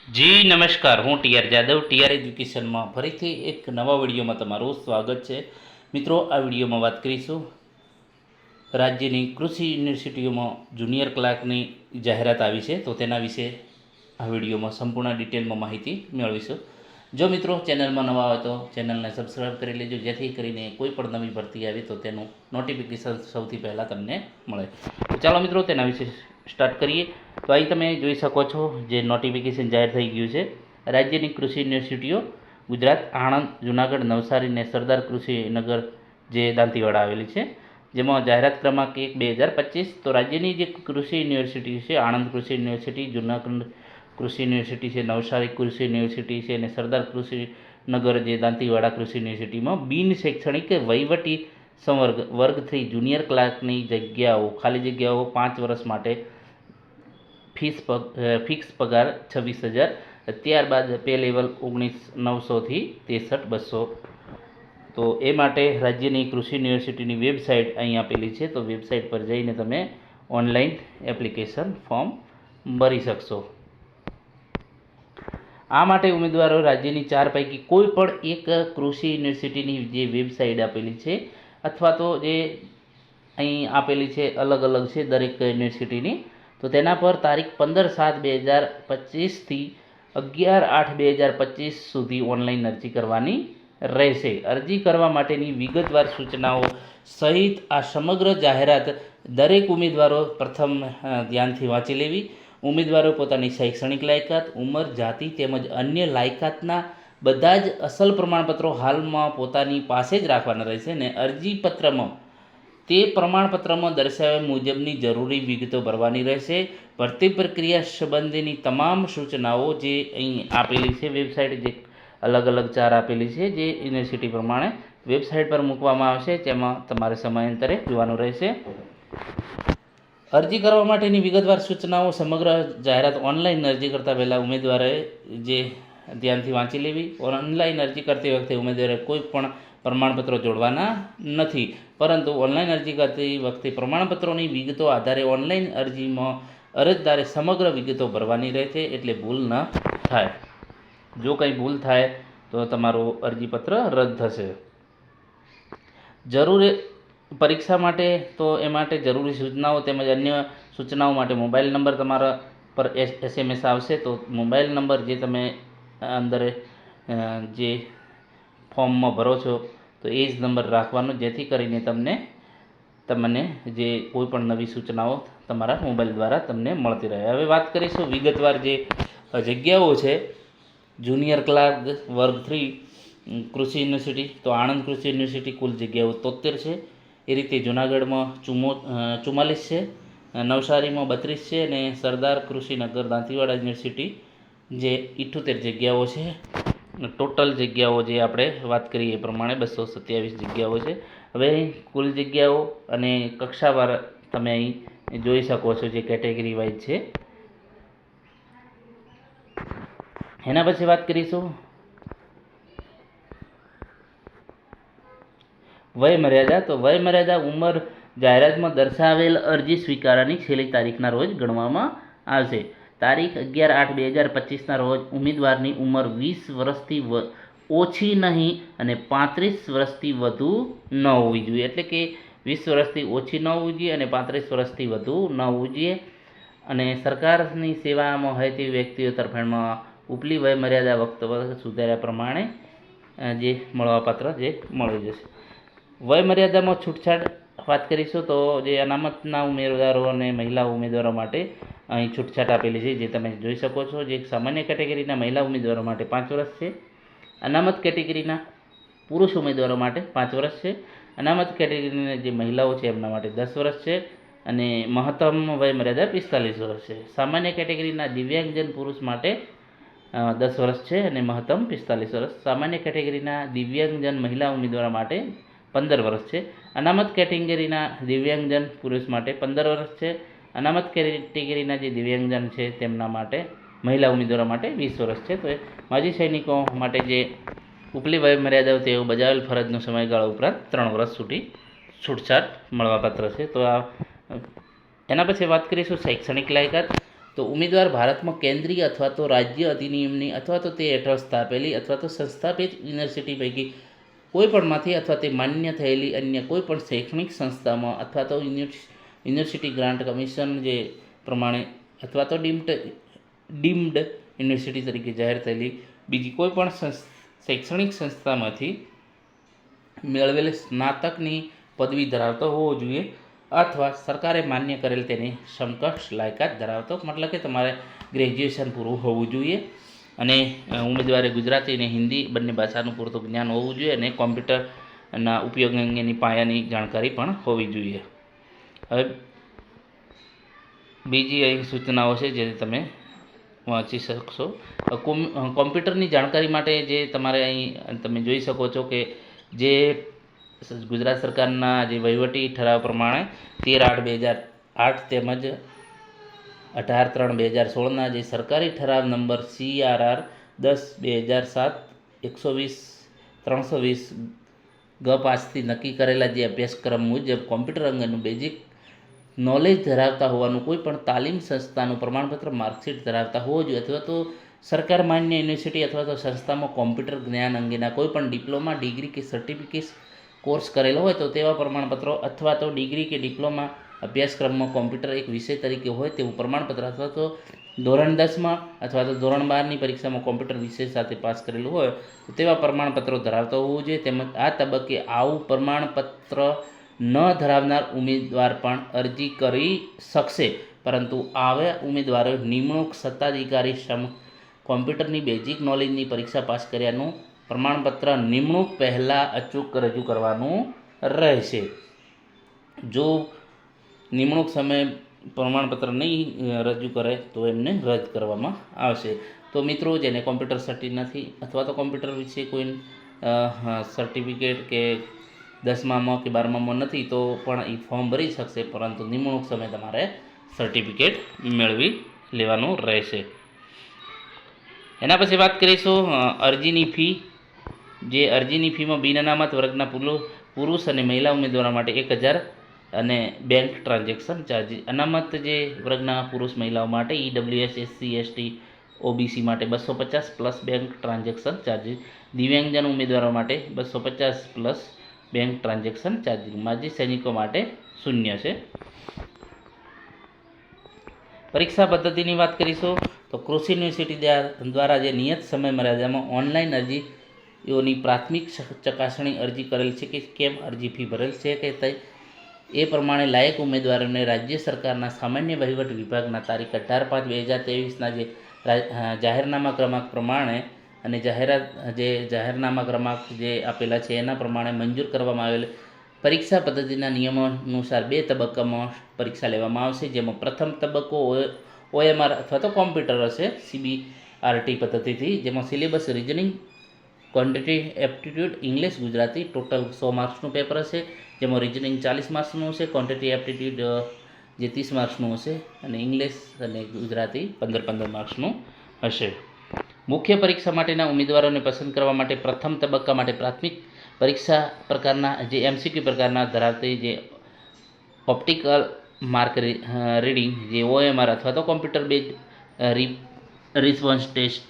જી નમસ્કાર, હું TR Jadav TR એજ્યુકેશનમાં ફરીથી એક નવા વિડીયોમાં તમારું સ્વાગત છે. મિત્રો, આ વિડીયોમાં વાત કરીશું રાજ્યની કૃષિ યુનિવર્સિટીઓમાં જુનિયર ક્લાર્કની જાહેરાત આવી છે, તો તેના વિશે આ વિડીયોમાં સંપૂર્ણ ડિટેલમાં માહિતી મેળવીશું. જો મિત્રો ચેનલમાં નવા હોય તો ચેનલને સબસ્ક્રાઈબ કરી લેજો, જેથી કરીને કોઈ પણ નવી ભરતી આવે તો તેનું નોટિફિકેશન સૌથી પહેલાં તમને મળે. તો ચાલો મિત્રો તેના વિશે સ્ટાર્ટ કરીએ. તો અહીં તમે જોઈ શકો છો જે નોટિફિકેશન જાહેર થઈ ગયું છે. રાજ્યની કૃષિ યુનિવર્સિટીઓ ગુજરાત, આણંદ, જુનાગઢ, નવસારી ને સરદાર કૃષિ નગર જે દાંતીવાડા આવેલી છે, જેમાં જાહેરાત ક્રમાંક 1/2025. તો રાજ્યની જે કૃષિ યુનિવર્સિટી છે, આણંદ કૃષિ યુનિવર્સિટી, જુનાગઢ કૃષિ યુનિવર્સિટી છે, નવસારી કૃષિ યુનિવર્સિટી છે અને સરદાર કૃષિ નગર જે દાંતીવાડા કૃષિ યુનિવર્સિટીમાં બિન શૈક્ષણિક વહીવટી સંવર્ગ વર્ગ 3 જુનિયર ક્લાર્કની જગ્યાઓ, ખાલી જગ્યાઓ 5 વર્ષ માટે ફિક્સ પગાર 26,000. ત્યારબાદ પે લેવલ 19,900થી 63,200. તો એ માટે રાજ્યની કૃષિ યુનિવર્સિટીની વેબસાઇટ અહીં આપેલી છે, તો વેબસાઇટ પર જઈને તમે ઓનલાઈન એપ્લિકેશન ફોર્મ ભરી શકશો. આ માટે ઉમેદવારો રાજ્યની 4 પૈકી કોઈ પણ એક કૃષિ યુનિવર્સિટીની જે વેબસાઇટ આપેલી છે અથવા તો જે અહીં આપેલી છે અલગ અલગ છે દરેક યુનિવર્સિટીની, તો તેના પર તારીખ 15/7/2025થી 11/8/2025 સુધી ઓનલાઈન અરજી કરવાની રહેશે. અરજી કરવા માટેની વિગતવાર સૂચનાઓ સહિત આ સમગ્ર જાહેરાત દરેક ઉમેદવારો પ્રથમ ધ્યાનથી વાંચી લેવી. ઉમેદવારો પોતાની શૈક્ષણિક લાયકાત, ઉંમર, જાતિ તેમજ અન્ય લાયકાતના બધા જ અસલ પ્રમાણપત્રો હાલમાં પોતાની પાસે જ રાખવાના રહેશે અને અરજીપત્રમાં તે પ્રમાણપત્રમાં દર્શાવ્યા મુજબની જરૂરી વિગતો ભરવાની રહેશે. ભરતી પ્રક્રિયા સંબંધીની તમામ સૂચનાઓ જે અહીં આપેલી છે, વેબસાઇટ જે અલગ અલગ 4 આપેલી છે, જે યુનિવર્સિટી પ્રમાણે વેબસાઇટ પર મૂકવામાં આવશે, તેમાં તમારે સમયાંતરે જોવાનું રહેશે. અરજી કરવા માટેની વિગતવાર સૂચનાઓ સમગ્ર જાહેરાત ઓનલાઈન અરજી કરતાં પહેલાં ઉમેદવારે જે ધ્યાનથી વાંચી લેવી. ઓનલાઈન અરજી કરતી વખતે ઉમેદવારે કોઈ પણ પ્રમાણપત્રો જોડવાના નથી, પરંતુ ઓનલાઈન અરજી કરતી વખતે પ્રમાણપત્રોની વિગતો આધારે ઓનલાઈન અરજીમાં અરજદારે સમગ્ર વિગતો ભરવાની રહેશે, એટલે ભૂલ ન થાય. જો કંઈ ભૂલ થાય તો તમારું અરજીપત્ર રદ થશે. જરૂરી પરીક્ષા માટે તો એ માટે જરૂરી સૂચનાઓ તેમજ અન્ય સૂચનાઓ માટે મોબાઈલ નંબર તમારા પર SMS આવશે, તો મોબાઈલ નંબર જે તમે અંદર જે ફોર્મમાં ભરો છો તો એ જ નંબર રાખવાનો, જેથી કરીને તમને જે કોઈ પણ નવી સૂચનાઓ તમારા મોબાઈલ દ્વારા તમને મળતી રહે. હવે વાત કરીશું વિગતવાર જે જગ્યાઓ છે. જુનિયર ક્લાર્ક વર્ગ 3 કૃષિ યુનિવર્સિટી, તો આણંદ કૃષિ યુનિવર્સિટી કુલ જગ્યાઓ 73 છે. એ રીતે જુનાગઢમાં 44 છે, નવસારીમાં 32 છે અને સરદાર કૃષિનગર દાંતીવાડા યુનિવર્સિટી જે 78 જગ્યાઓ છે. ટોટલ જગ્યાઓ જે આપણે વાત કરીએ એ પ્રમાણે 227 જગ્યાઓ છે. હવે કુલ જગ્યાઓ અને કક્ષાવાર તમે અહીં જોઈ શકો છો, જે કેટેગરી વાઇઝ છે. એના પછી વાત કરીશું વય મર્યાદા. તો વય મર્યાદા ઉંમર જાહેરાતમાં દર્શાવેલ અરજી સ્વીકારવાની છેલ્લી તારીખના રોજ ગણવામાં આવશે. તારીખ 11/8/2025ના રોજ ઉમેદવારની ઉંમર 20 વર્ષથી ઓછી નહીં અને 35 વર્ષથી વધુ ન હોવી જોઈએ. એટલે કે 20 વર્ષથી ઓછી ન હોવી જોઈએ અને 35 વર્ષથી વધુ ન હોવું જોઈએ. અને સરકારની સેવામાં હોય તેવી વ્યક્તિઓ તરફેણમાં ઉપલી વય મર્યાદા વખત સુધાર્યા પ્રમાણે જે મળવાપાત્ર જે મળી જશે. વય મર્યાદામાં છૂટછાટ વાત કરીશું તો જે અનામતના ઉમેદવારો અને મહિલા ઉમેદવારો માટે અહીં છૂટછાટ આપેલી છે, જે તમે જોઈ શકો છો. જે સામાન્ય કેટેગરીના મહિલા ઉમેદવારો માટે 5 વર્ષ છે. અનામત કેટેગરીના પુરુષ ઉમેદવારો માટે 5 વર્ષ છે. અનામત કેટેગરીના જે મહિલાઓ છે એમના માટે 10 વર્ષ છે અને મહત્તમ વય મર્યાદા 45 વર્ષ છે. સામાન્ય કેટેગરીના દિવ્યાંગજન પુરુષ માટે 10 વર્ષ છે અને મહત્તમ 45 વર્ષ. સામાન્ય કેટેગરીના દિવ્યાંગજન મહિલા ઉમેદવારો માટે 15 વર્ષ છે. અનામત કેટેગરીના દિવ્યાંગજન પુરુષ માટે 15 વર્ષ છે. અનામત કેટેગરીના જે દિવ્યાંગજન છે તેમના માટે મહિલા ઉમેદવારો માટે 20 વર્ષ છે. તો માજી સૈનિકો માટે જે ઉપલી વય મર્યાદાઓ તેઓ બજાવેલ ફરજનો સમયગાળો ઉપરાંત 3 વર્ષ સુધી છૂટછાટ મળવાપાત્ર છે. તો એના પછી વાત કરીશું શૈક્ષણિક લાયકાત. તો ઉમેદવાર ભારતમાં કેન્દ્રીય અથવા તો રાજ્ય અધિનિયમની અથવા તો તે હેઠળ સ્થાપેલી અથવા તો સંસ્થાપિત યુનિવર્સિટી પૈકી કોઈપણમાંથી અથવા તે માન્ય થયેલી અન્ય કોઈપણ શૈક્ષણિક સંસ્થામાં અથવા તો યુનિવર્સિટી ગ્રાન્ટ કમિશન જે પ્રમાણે અથવા તો ડીમ્ડ યુનિવર્સિટી તરીકે જાહેર થયેલી બીજી કોઈપણ શૈક્ષણિક સંસ્થામાંથી મેળવેલ સ્નાતકની પદવી ધરાવતો હોવો જોઈએ અથવા સરકારે માન્ય કરેલ તેની સમકક્ષ લાયકાત ધરાવતો, મતલબ કે તમારે ગ્રેજ્યુએશન પૂરું હોવું જોઈએ અને ઉમેદવારે ગુજરાતી અને હિન્દી બંને ભાષાનું પૂરતું જ્ઞાન હોવું જોઈએ અને કોમ્પ્યુટરના ઉપયોગ અંગેની પાયાની જાણકારી પણ હોવી જોઈએ. હવે બીજી અહીં સૂચનાઓ છે જે તમે વાંચી શકશો. કોમ્પ્યુટરની જાણકારી માટે જે તમારે અહીં તમે જોઈ શકો છો કે જે ગુજરાત સરકારના જે વહીવટી ઠરાવ પ્રમાણે 13/8/2008 તેમજ 18/3/2016ના જે સરકારી ઠરાવ નંબર CRR 10/2007 120/320 G5થી નક્કી કરેલા જે અભ્યાસક્રમ મુજબ કોમ્પ્યુટર અંગેનું બેઝિક નોલેજ ધરાવતા હોવાનું કોઈ પણ તાલીમ સંસ્થાનું પ્રમાણપત્ર માર્કશીટ ધરાવતા હોવો જોઈએ અથવા તો સરકાર માન્ય યુનિવર્સિટી અથવા તો સંસ્થામાં કોમ્પ્યુટર જ્ઞાન અંગેના કોઈ પણ ડિપ્લોમા, ડિગ્રી કે સર્ટિફિકેટ કોર્સ કરેલો હોય તો તેવા પ્રમાણપત્રો અથવા તો ડિગ્રી કે ડિપ્લોમા અભ્યાસક્રમમાં કોમ્પ્યુટર એક વિષય તરીકે હોય તેવું પ્રમાણપત્ર અથવા તો ધોરણ 10માં અથવા તો ધોરણ 12ની પરીક્ષામાં કોમ્પ્યુટર વિષય સાથે પાસ કરેલું હોય તો તેવા પ્રમાણપત્રો ધરાવતા હોવું જોઈએ. તેમજ આ તબક્કે આવું પ્રમાણપત્ર ન ધરાવનાર ઉમેદવાર પણ અરજી કરી શકશે, પરંતુ આવા ઉમેદવારોએ નિમણૂક સત્તાધિકારી કોમ્પ્યુટરની બેઝિક નોલેજની પરીક્ષા પાસ કર્યાનું પ્રમાણપત્ર નિમણૂક પહેલાં અચૂક રજૂ કરવાનું રહેશે. જો નિમણૂક સમયે પ્રમાણપત્ર નહીં રજૂ કરે તો એમને રદ કરવામાં આવશે. તો મિત્રો જેને કોમ્પ્યુટર સર્ટી નથી અથવા તો કોમ્પ્યુટર વિશે કોઈ સર્ટિફિકેટ કે 10મામાં કે 12મામાં નથી તો પણ એ ફોર્મ ભરી શકશે, પરંતુ નિમણૂક સમયે તમારે સર્ટિફિકેટ મેળવી લેવાનું રહેશે. એના પછી વાત કરીશું અરજીની ફી. જે અરજીની ફીમાં બિન અનામત વર્ગના પુરુષ અને મહિલા ઉમેદવારો માટે 1000 અને બેંક ટ્રાન્ઝેક્શન ચાર્જીસ. અનામત જે વર્ગના પુરુષ મહિલાઓ માટે EWS SC ST OBC માટે 250 પ્લસ બેંક ટ્રાન્ઝેક્શન ચાર્જીસ. દિવ્યાંગજન ઉમેદવારો માટે 250 પ્લસ બેંક ટ્રાન્ઝેક્શન ચાર્જીસ. માજી સૈનિકો માટે 0 છે. પરીક્ષા પદ્ધતિની વાત કરીશું તો કૃષિ યુનિવર્સિટી દ્વારા જે નિયત સમય મર્યાદામાં ઓનલાઈન અરજીઓની પ્રાથમિક ચકાસણી અરજી કરેલ છે કે કેમ, અરજી ફી ભરેલ છે કે તે એ પ્રમાણે લાયક ઉમેદવારોને રાજ્ય સરકારના સામાન્ય વહીવટ વિભાગના તારીખ 18/5/2023ના જે જાહેરનામા ક્રમાંક પ્રમાણે અને જાહેરનામા ક્રમાંક જે આપેલા છે એના પ્રમાણે મંજૂર કરવામાં આવેલ પરીક્ષા પદ્ધતિના નિયમો અનુસાર 2 તબક્કામાં પરીક્ષા લેવામાં આવશે, જેમાં પ્રથમ તબક્કો OMR અથવા તો કોમ્પ્યુટર હશે CBRT પદ્ધતિથી, જેમાં syllabus reasoning, quantity aptitude, English, Gujarati total 100 માર્ક્સનું પેપર હશે, જેમાં રિઝનિંગ 40 માર્ક્સનું હશે, ક્વોન્ટિટી એપ્ટિટ્યૂડ જે 30 માર્ક્સનું હશે અને ઇંગ્લિશ અને ગુજરાતી 15 માર્ક્સનું હશે. મુખ્ય પરીક્ષા માટેના ઉમેદવારોને પસંદ કરવા માટે પ્રથમ તબક્કા માટે પ્રાથમિક પરીક્ષા પ્રકારના જે MCQ પ્રકારના ધરાવતી જે ઓપ્ટિકલ માર્ક રીડિંગ જે OMR અથવા તો કોમ્પ્યુટર બેઝ રિસ્પોન્સ ટેસ્ટ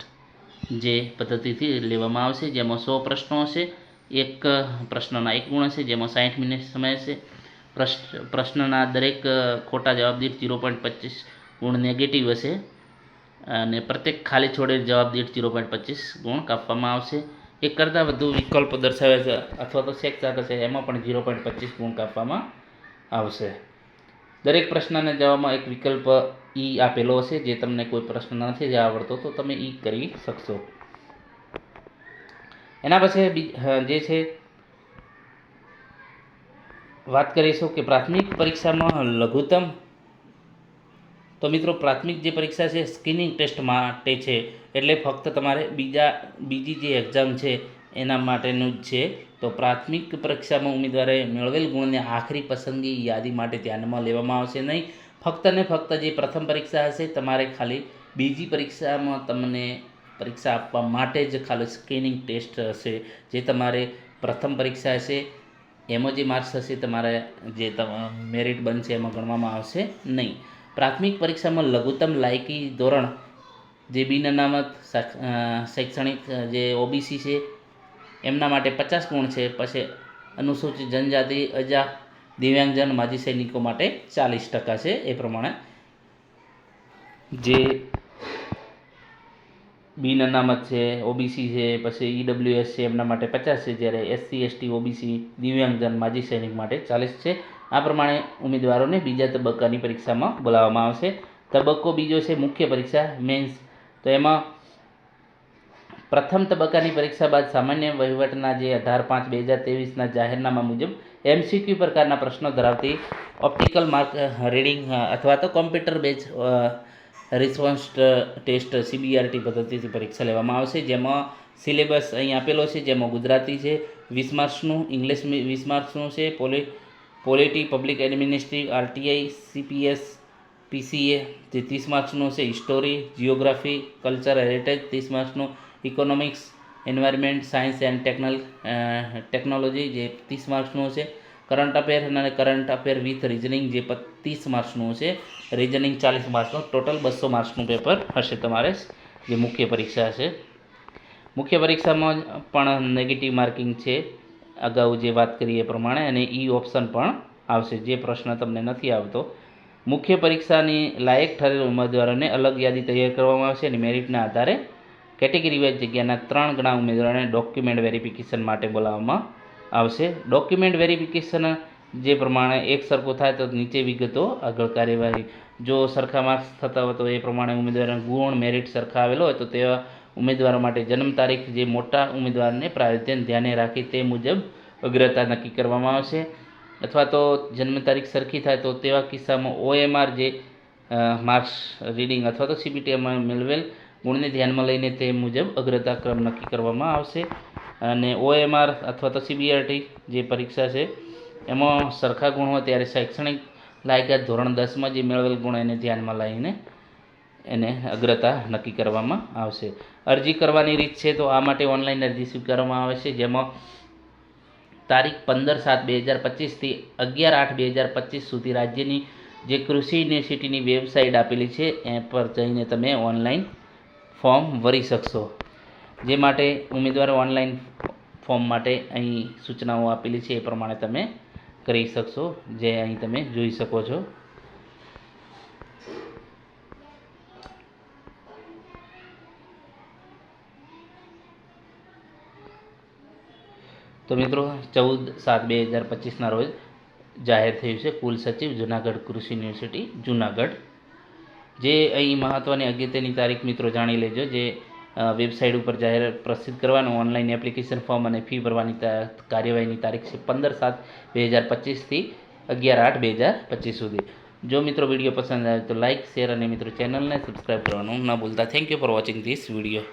જે પદ્ધતિથી લેવામાં આવશે, જેમાં 100 પ્રશ્નો હશે. એક પ્રશ્નના 1 ગુણ હશે, જેમાં 60 મિનિટ સમય હશે. પ્રશ્નના દરેક ખોટા જવાબ દીઠ 0.25 ગુણ નેગેટિવ હશે અને પ્રત્યેક ખાલી છોડેલ જવાબ દીઠ 0.25 ગુણ કાપવામાં આવશે. એક કરતાં વધુ વિકલ્પો દર્શાવ્યા છે અથવા તો ચેક હશે એમાં પણ 0.25 ગુણ કાપવામાં આવશે. દરેક પ્રશ્નના જવાબમાં એક વિકલ્પ આપેલો હશે. જે તમને કોઈ પ્રશ્ન નથી આવડતો તો તમે કરી શકશો. એના પછી જે છે વાત કરીશું કે પ્રાથમિક પરીક્ષામાં લઘુત્તમ. તો મિત્રો પ્રાથમિક જે પરીક્ષા છે સ્ક્રીનિંગ ટેસ્ટ માટે છે, એટલે ફક્ત તમારે બીજી જે એક્ઝામ છે એના માટેનું જ છે. તો પ્રાથમિક પરીક્ષામાં ઉમેદવારે મેળવેલ ગુણને આખરી પસંદગી યાદી માટે ધ્યાનમાં લેવામાં આવશે નહીં. ફક્ત ને ફક્ત જે પ્રથમ પરીક્ષા હશે તમારે ખાલી બીજી પરીક્ષામાં તમને પરીક્ષા આપવા માટે જ ખાલી સ્ક્રીનિંગ ટેસ્ટ હશે. જે તમારે પ્રથમ પરીક્ષા હશે એમાં જે માર્ક્સ હશે તમારે જે મેરિટ બનશે એમાં ગણવામાં આવશે નહીં. પ્રાથમિક પરીક્ષામાં લઘુત્તમ લાયકી ધોરણ જે બિન અનામત શૈક્ષણિક જે ઓબીસી છે એમના માટે 50 ગુણ છે. પછી અનુસૂચિત જનજાતિ, અજા, દિવ્યાંગજન, માજી સૈનિકો માટે 40% છે. એ પ્રમાણે જે બિન અનામત છે, ઓબીસી છે, પછી ઈડબ્લ્યુએસ છે એમના માટે 50 છે, જ્યારે એસસી, એસટી, ઓબીસી, દિવ્યાંગજન, માજી સૈનિક માટે 40 છે. આ પ્રમાણે ઉમેદવારોને બીજા તબક્કાની પરીક્ષામાં બોલાવવામાં આવશે. તબક્કો બીજો છે મુખ્ય પરીક્ષા મેન્સ. તો એમાં પ્રથમ તબક્કાની પરીક્ષા બાદ સામાન્ય વહીવટના જે 18/5/2023ના જાહેરનામા મુજબ એમસીક્યુ પ્રકારના પ્રશ્નો ધરાવતી ઓપ્ટિકલ માર્ક રીડિંગ અથવા તો computer base response test CBRT પદ્ધતિથી પરીક્ષા લેવામાં આવશે. જેમાં સિલેબસ અહીં આપેલો છે, જેમાં ગુજરાતી છે 20 માર્ક્સનું, ઇંગ્લિશ 20 માર્ક્સનું છે, polity, public administrative, RTI, CPS, PCA જે 30 માર્ક્સનું છે, હિસ્ટોરી, જિયોગ્રાફી, કલ્ચર, હેરિટેજ 30 માર્ક્સનું, economics, environment, science and technology જે 30 માર્ક્સનું છે, કરંટ અફેર અને કરંટ અફેર વિથ રિઝનિંગ જે 30 માર્ક્સનું છે, રિઝનિંગ 40 માર્ક્સનું, ટોટલ 200 માર્ક્સનું પેપર હશે તમારે જે મુખ્ય પરીક્ષા છે. મુખ્ય પરીક્ષામાં પણ નેગેટિવ માર્કિંગ છે અગાઉ જે વાત કરી એ પ્રમાણે, અને ઓપ્શન પણ આવશે જે પ્રશ્ન તમને નથી આવતો. મુખ્ય પરીક્ષાની લાયક ઠરેલ ઉમેદવારોને અલગ યાદી તૈયાર કરવામાં આવશે અને મેરિટના આધારે કેટેગરી વાઇઝ જગ્યાના 3 ગણા ઉમેદવારોને ડોક્યુમેન્ટ વેરિફિકેશન માટે બોલાવવામાં આવશે. ડોક્યુમેન્ટ વેરિફિકેશન જે પ્રમાણે એક સરખું થાય તો નીચે વિગતો આગળ કાર્યવાહી. જો સરખા માર્ક્સ થતા હોય તો એ પ્રમાણે ઉમેદવારોના ગુણ, મેરિટ સરખા આવેલો હોય તો તેવા ઉમેદવારો માટે જન્મ તારીખ જે મોટા ઉમેદવારને પ્રાધાન્ય ધ્યાને રાખી તે મુજબ અગ્રતા નક્કી કરવામાં આવશે. અથવા તો જન્મ તારીખ સરખી થાય તો તેવા કિસ્સામાં OMR જે માર્ક્સ રીડિંગ અથવા તો CBTમાં મેળવેલ ગુણને ધ્યાનમાં લઈને તે મુજબ અગ્રતા ક્રમ નક્કી કરવામાં આવશે. અને OMR અથવા તો CBRT જે પરીક્ષા છે એમાં સરખા ગુણ હોય ત્યારે શૈક્ષણિક લાયકાત ધોરણ 10માં જે મેળવેલ ગુણ એને ધ્યાનમાં લઈને એને અગ્રતા નક્કી કરવામાં આવશે. અરજી કરવાની રીત છે તો આ માટે ઓનલાઈન અરજી સ્વીકારવામાં આવે છે, જેમાં તારીખ 15/7/2025થી 11/8/2025 સુધી રાજ્યની જે કૃષિ યુનિવર્સિટીની વેબસાઇટ આપેલી છે એ પર જઈને તમે ઓનલાઈન ફોર્મ ભરી શકશો. જે માટે ઉમેદવારો ઓનલાઈન ફોર્મ માટે અહીં સૂચનાઓ આપેલી છે એ પ્રમાણે તમે કરી શકશો, જે અહીં તમે જોઈ શકો છો. તો મિત્રો 14/7/2025ના રોજ જાહેર થયું છે કુલ સચિવ જુનાગઢ કૃષિ યુનિવર્સિટી જુનાગઢ. જે અહીં મહત્ત્વની અગત્યની તારીખ મિત્રો જાણી લેજો. જે વેબસાઇટ ઉપર જાહેર પ્રસિદ્ધ કરવાનું ઓનલાઈન એપ્લિકેશન ફોર્મ અને ફી ભરવાની કાર્યવાહીની તારીખ છે 15/7/2025થી 11/8/2025 સુધી. જો મિત્રો વિડીયો પસંદ આવે તો લાઇક, શેર અને મિત્રો ચેનલને સબસ્ક્રાઈબ કરવાનું ન ભૂલતા. Thank you for watching this video.